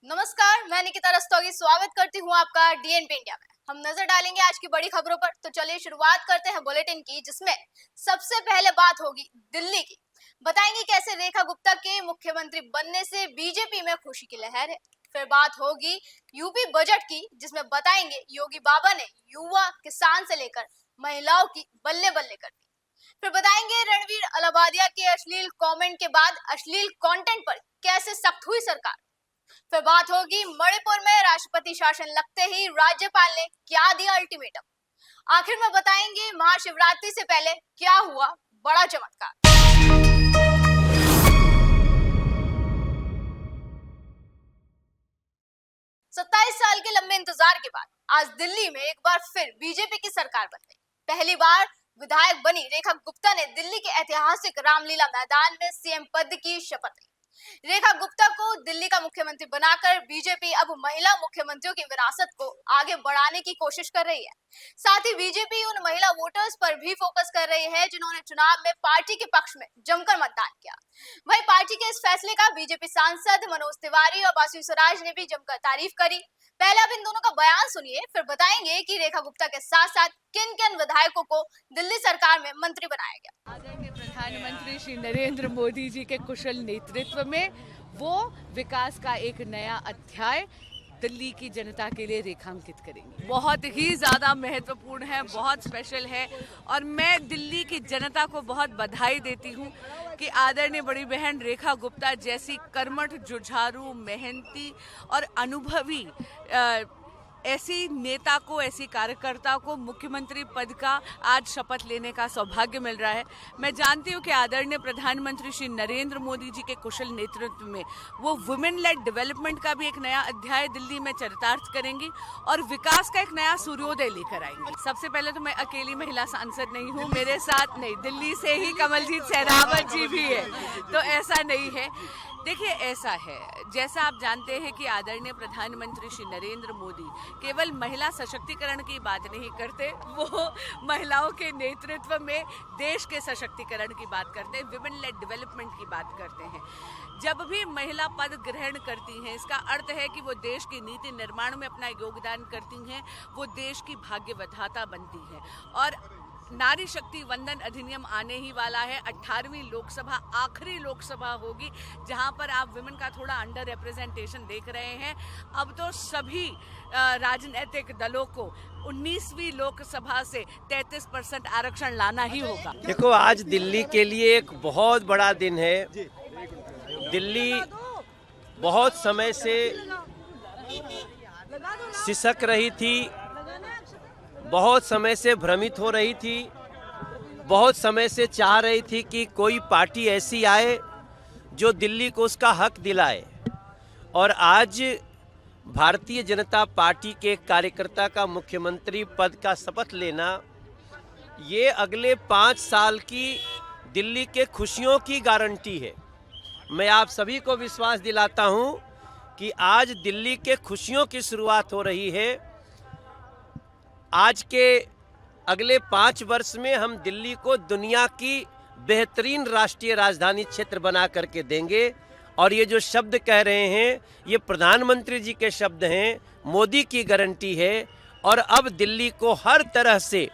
नमस्कार, मैं निकिता रस्तोगी स्वागत करती हूँ आपका डीएनपी इंडिया में। हम नजर डालेंगे आज की बड़ी खबरों पर। तो चलिए शुरुआत करते हैं बुलेटिन की, जिसमें सबसे पहले बात होगी दिल्ली की। बताएंगे कैसे रेखा गुप्ता के मुख्यमंत्री बनने से बीजेपी में खुशी की लहर है। फिर बात होगी यूपी बजट की, जिसमें बताएंगे योगी बाबा ने युवा किसान से लेकर महिलाओं की बल्ले बल्ले कर दी। फिर बताएंगे रणवीर अलाहाबादिया के अश्लील कमेंट के बाद अश्लील कंटेंट पर कैसे सख्त हुई सरकार। फिर बात होगी मणिपुर में राष्ट्रपति शासन लगते ही राज्यपाल ने क्या दिया अल्टीमेटम। आखिर में बताएंगे महाशिवरात्रि से पहले क्या हुआ बड़ा चमत्कार। 27 साल के लंबे इंतजार के बाद आज दिल्ली में एक बार फिर बीजेपी की सरकार बन गई। पहली बार विधायक बनी रेखा गुप्ता ने दिल्ली के ऐतिहासिक रामलीला मैदान में सीएम पद की शपथ ली। रेखा गुप्ता को दिल्ली का मुख्यमंत्री बनाकर बीजेपी अब महिला मुख्यमंत्रियों की विरासत को आगे बढ़ाने की कोशिश कर रही है। साथ ही बीजेपी उन महिला वोटर्स पर भी फोकस कर रही है जिन्होंने चुनाव में पार्टी के पक्ष में जमकर मतदान किया। वहीं पार्टी के इस फैसले का बीजेपी सांसद मनोज तिवारी और बासु स्वराज ने भी जमकर तारीफ करी। पहले आप इन दोनों का बयान सुनिए, फिर बताएंगे कि रेखा गुप्ता के साथ साथ किन किन विधायकों को दिल्ली सरकार में मंत्री बनाया गया। आदरणीय प्रधानमंत्री श्री नरेंद्र मोदी जी के कुशल नेतृत्व में वो विकास का एक नया अध्याय दिल्ली की जनता के लिए रेखांकित करेंगे। बहुत ही ज़्यादा महत्वपूर्ण है, बहुत स्पेशल है और मैं दिल्ली की जनता को बहुत बधाई देती हूँ कि आदरणीय बड़ी बहन रेखा गुप्ता जैसी कर्मठ, जुझारू, मेहनती और अनुभवी ऐसी नेता को, ऐसी कार्यकर्ता को मुख्यमंत्री पद का आज शपथ लेने का सौभाग्य मिल रहा है। मैं जानती हूँ कि आदरणीय प्रधानमंत्री श्री नरेंद्र मोदी जी के कुशल नेतृत्व में वो वुमेन लेड डेवलपमेंट का भी एक नया अध्याय दिल्ली में चरितार्थ करेंगी और विकास का एक नया सूर्योदय लेकर आएंगी। सबसे पहले तो मैं अकेली महिला सांसद नहीं हूँ, मेरे साथ नहीं, दिल्ली से ही कमलजीत सहरावत जी भी है, तो ऐसा नहीं है। देखिए, ऐसा है, जैसा आप जानते हैं कि आदरणीय प्रधानमंत्री श्री नरेंद्र मोदी केवल महिला सशक्तिकरण की बात नहीं करते, वो महिलाओं के नेतृत्व में देश के सशक्तिकरण की बात करते हैं, विमेन लेड डेवलपमेंट की बात करते हैं। जब भी महिला पद ग्रहण करती हैं, इसका अर्थ है कि वो देश की नीति निर्माण में अपना योगदान करती हैं, वो देश की भाग्य विधाता बनती हैं। और नारी शक्ति वंदन अधिनियम आने ही वाला है। 18वीं लोकसभा आखिरी लोकसभा होगी जहां पर आप विमेन का थोड़ा अंडर रिप्रेजेंटेशन देख रहे हैं। अब तो सभी राजनीतिक दलों को 19वीं लोकसभा से 33% आरक्षण लाना ही होगा। देखो, आज दिल्ली के लिए एक बहुत बड़ा दिन है। दिल्ली बहुत समय से सिसक रही थी, बहुत समय से भ्रमित हो रही थी, बहुत समय से चाह रही थी कि कोई पार्टी ऐसी आए जो दिल्ली को उसका हक दिलाए। और आज भारतीय जनता पार्टी के कार्यकर्ता का मुख्यमंत्री पद का शपथ लेना, ये अगले 5 साल की दिल्ली के खुशियों की गारंटी है। मैं आप सभी को विश्वास दिलाता हूं कि आज दिल्ली के खुशियों की शुरुआत हो रही है। आज के अगले 5 वर्ष में हम दिल्ली को दुनिया की बेहतरीन राष्ट्रीय राजधानी क्षेत्र बना करके देंगे। और ये जो शब्द कह रहे हैं, ये प्रधानमंत्री जी के शब्द हैं, मोदी की गारंटी है। और अब दिल्ली को हर तरह से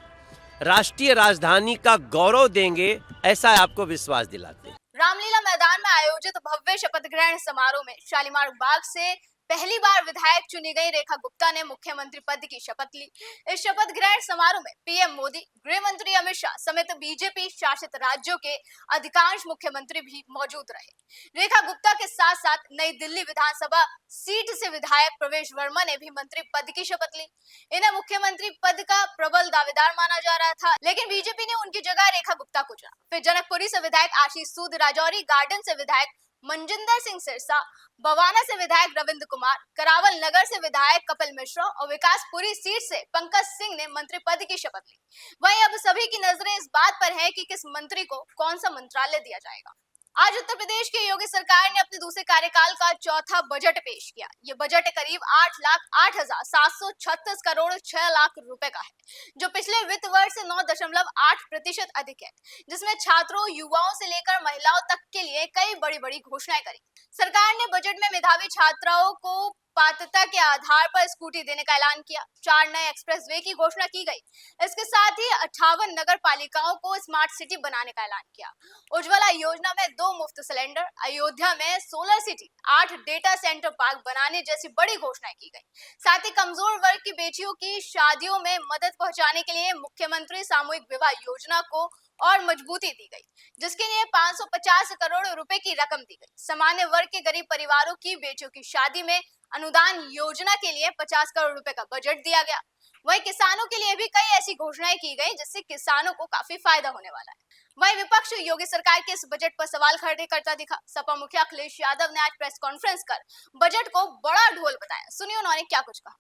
राष्ट्रीय राजधानी का गौरव देंगे, ऐसा आपको विश्वास दिलाते हैं। रामलीला मैदान में आयोजित भव्य शपथ ग्रहण समारोह में शालीमार बाग से पहली बार विधायक चुनी गई रेखा गुप्ता ने मुख्यमंत्री पद की शपथ ली। इस शपथ ग्रहण समारोह में पीएम मोदी, गृह मंत्री अमित शाह समेत बीजेपी शासित राज्यों के अधिकांश मुख्यमंत्री भी मौजूद रहे। रेखा गुप्ता के साथ साथ नई दिल्ली विधानसभा सीट से विधायक प्रवेश वर्मा ने भी मंत्री पद की शपथ ली। इन्हें मुख्यमंत्री पद का प्रबल दावेदार माना जा रहा था, लेकिन बीजेपी ने उनकी जगह रेखा गुप्ता को चुना। फिर जनकपुरी से विधायक आशीष सूद, राजौरी गार्डन से विधायक मनजिंदर सिंह सिरसा, बवाना से विधायक रविंद्र कुमार, करावल नगर से विधायक कपिल मिश्रा और विकासपुरी सीट से पंकज सिंह ने मंत्री पद की शपथ ली। वहीं अब सभी की नजरें इस बात पर है कि किस मंत्री को कौन सा मंत्रालय दिया जाएगा। आज उत्तर प्रदेश की योगी सरकार ने अपने दूसरे कार्यकाल का चौथा बजट पेश किया। ये बजट करीब 8,08,736 करोड़ 6 लाख रुपए का है, जो पिछले वित्त वर्ष से 9.8% अधिक है, जिसमें छात्रों, युवाओं से लेकर महिलाओं तक के लिए कई बड़ी बड़ी घोषणाएं करी। सरकार ने बजट में मेधावी छात्राओं को पात्रता के आधार पर स्कूटी देने का ऐलान किया। 4 नए एक्सप्रेसवे की घोषणा की गई। इसके साथ ही 58 नगर पालिकाओं को स्मार्ट सिटी बनाने का ऐलान किया। उज्ज्वला योजना में 2 मुफ्त सिलेंडर, अयोध्या में solar city, 8 data centre park बनाने जैसी बड़ी घोषणाएं की गई। साथ ही कमजोर वर्ग की बेटियों की शादियों में मदद पहुंचाने के लिए मुख्यमंत्री सामूहिक विवाह योजना को और मजबूती दी गई, जिसके लिए 550 करोड़ रुपए की रकम दी गई। सामान्य वर्ग के गरीब परिवारों की बेटियों की शादी में अनुदान योजना के लिए 50 करोड़ रुपए का बजट दिया गया। वहीं किसानों के लिए भी कई ऐसी घोषणाएं की गई जिससे किसानों को काफी फायदा होने वाला है। वहीं विपक्ष योगी सरकार के इस बजट पर सवाल खड़े करता दिखा। सपा मुखिया अखिलेश यादव ने आज प्रेस कॉन्फ्रेंस कर बजट को बड़ा ढोल बताया। सुनिए उन्होंने क्या कुछ कहा।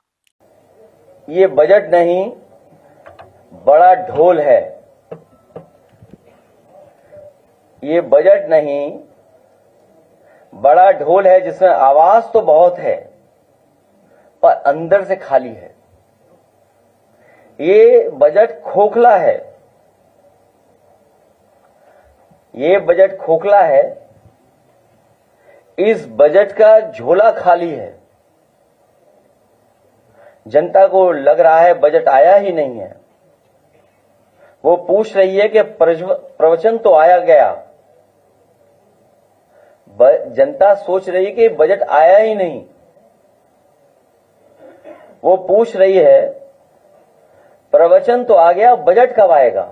ये बजट नहीं, बड़ा ढोल है। ये बजट नहीं, बड़ा ढोल है, जिसमें आवाज तो बहुत है पर अंदर से खाली है। ये बजट खोखला है। ये बजट खोखला है। इस बजट का झोला खाली है। जनता को लग रहा है बजट आया ही नहीं है। वो पूछ रही है कि प्रवचन तो आया गया। जनता सोच रही है कि बजट आया ही नहीं। वो पूछ रही है प्रवचन तो आ गया, बजट कब आएगा।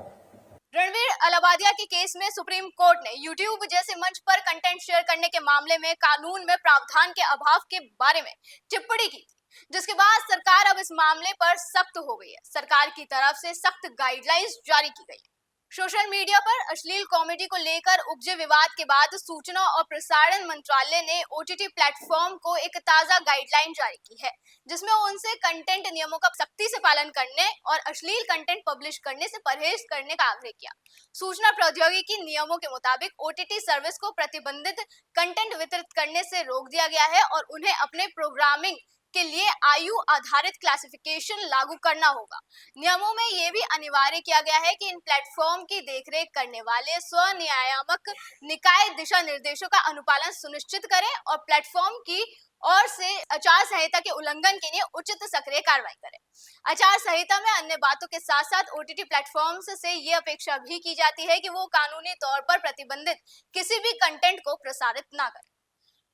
रणवीर अलाहाबादिया के केस में सुप्रीम कोर्ट ने यूट्यूब जैसे मंच पर कंटेंट शेयर करने के मामले में कानून में प्रावधान के अभाव के बारे में टिप्पणी की, जिसके बाद सरकार अब इस मामले पर सख्त हो गई है। सरकार की तरफ से सख्त गाइडलाइंस जारी की गई है। सोशल मीडिया पर अश्लील कॉमेडी को लेकर उपजे विवाद के बाद सूचना और प्रसारण मंत्रालय ने ओटीटी प्लेटफॉर्म को एक ताजा गाइडलाइन जारी की है, जिसमें उनसे कंटेंट नियमों का सख्ती से पालन करने और अश्लील कंटेंट पब्लिश करने से परहेज करने का आग्रह किया। सूचना प्रौद्योगिकी नियमों के मुताबिक ओटीटी सर्विस को प्रतिबंधित कंटेंट वितरित करने से रोक दिया गया है और उन्हें अपने प्रोग्रामिंग के लिए आयु आधारित क्लासिफिकेशन लागू करना होगा। नियमों में यह भी अनिवार्य किया गया है कि इन प्लेटफॉर्म की देखरेख करने वाले स्वनियामक निकाय दिशा निर्देशों का अनुपालन सुनिश्चित करें और प्लेटफॉर्म की ओर से आचार संहिता के उल्लंघन के लिए उचित सक्रिय कार्रवाई करें। आचार संहिता में अन्य बातों के साथ साथ ओटीटी प्लेटफॉर्म्स से ये अपेक्षा भी की जाती है कि वो कानूनी तौर पर प्रतिबंधित किसी भी कंटेंट को प्रसारित ना करें।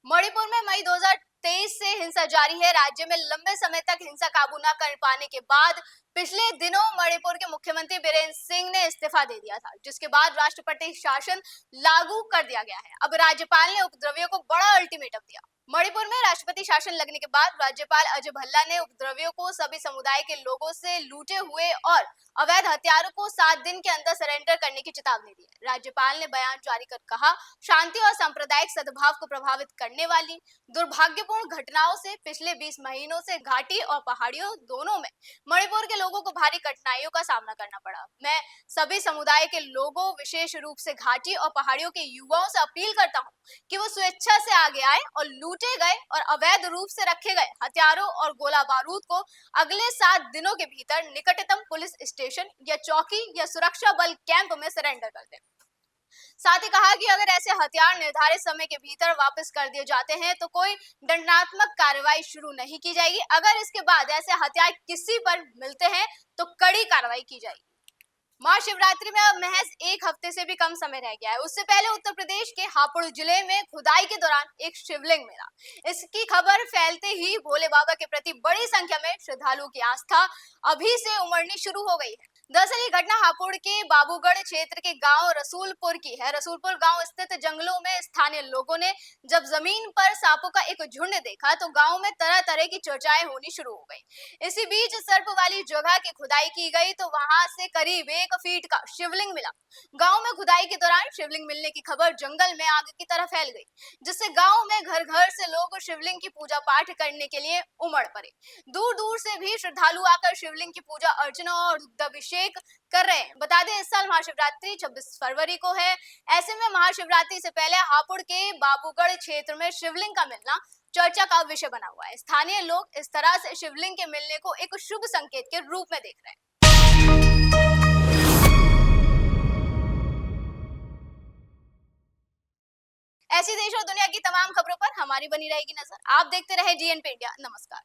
मणिपुर में मई 2023 से हिंसा जारी है। राज्य में लंबे समय तक हिंसा काबू न कर पाने के बाद पिछले दिनों मणिपुर के मुख्यमंत्री बीरेंद्र सिंह ने इस्तीफा दे दिया था, जिसके बाद राष्ट्रपति शासन लागू कर दिया गया है। अब राज्यपाल ने उपद्रवियों को बड़ा अल्टीमेटम दिया। मणिपुर में राष्ट्रपति शासन लगने के बाद राज्यपाल अजय भल्ला ने उपद्रवियों को सभी समुदाय के लोगों से लूटे हुए और अवैध हथियारों को 7 दिन के अंदर सरेंडर करने की चेतावनी दी है। राज्यपाल ने बयान जारी कर कहा, शांति और सांप्रदायिक सद्भाव को प्रभावित करने वाली दुर्भाग्यपूर्ण घटनाओं से पिछले 20 महीनों से घाटी और पहाड़ियों दोनों में मणिपुर के लोगों को भारी कठिनाइयों का सामना करना पड़ा। मैं सभी समुदाय के लोगों, विशेष रूप से घाटी और पहाड़ियों के युवाओं से अपील करता हूँ कि वो स्वेच्छा से आगे आए और लूटे गए और अवैध रूप से रखे गए हथियारों और गोला बारूद को अगले 7 दिनों के भीतर निकटतम पुलिस स्टेशन या चौकी या सुरक्षा बल कैंप में सरेंडर कर दें। साथ ही कहा कि अगर ऐसे हथियार निर्धारित समय के भीतर वापस कर दिए जाते हैं तो कोई दंडात्मक कार्रवाई शुरू नहीं की जाएगी। अगर इसके बाद ऐसे हथियार किसी पर मिलते हैं तो कड़ी कार्रवाई की जाएगी। महाशिवरात्रि में अब महज 1 हफ्ते से भी कम समय रह गया है। उससे पहले उत्तर प्रदेश के हापुड़ जिले में खुदाई के दौरान एक शिवलिंग मिला। इसकी खबर फैलते ही भोले बाबा के प्रति बड़ी संख्या में श्रद्धालुओं की आस्था अभी से उमड़नी शुरू हो गई है। दरअसल ये घटना हापुड़ के बाबूगढ़ क्षेत्र के गांव रसूलपुर की है। रसूलपुर गांव स्थित जंगलों में स्थानीय लोगों ने जब जमीन पर सांपों का एक झुंड देखा तो गांव में तरह तरह की चर्चाएं होनी शुरू हो गई। इसी बीच सर्प वाली जगह की खुदाई की गई तो वहां से करीब 1 फीट का शिवलिंग मिला। गांव में खुदाई के दौरान शिवलिंग मिलने की खबर जंगल में आग की तरह फैल गई, जिससे गांव में घर घर से लोग शिवलिंग की पूजा पाठ करने के लिए उमड़ पड़े। दूर दूर से भी श्रद्धालु आकर शिवलिंग की पूजा अर्चना और दुग्धाभिषेक अभिषेक कर रहे हैं। बता दें, इस साल महाशिवरात्रि 26 फरवरी को है। ऐसे में महाशिवरात्रि से पहले हापुड़ के बाबूगढ़ क्षेत्र में शिवलिंग का मिलना चर्चा का विषय बना हुआ है। स्थानीय लोग इस तरह से शिवलिंग के मिलने को एक शुभ संकेत के रूप में देख रहे हैं। ऐसी देश और दुनिया की तमाम खबरों पर हमारी बनी रहेगी नजर। आप देखते रहे GNP इंडिया। नमस्कार।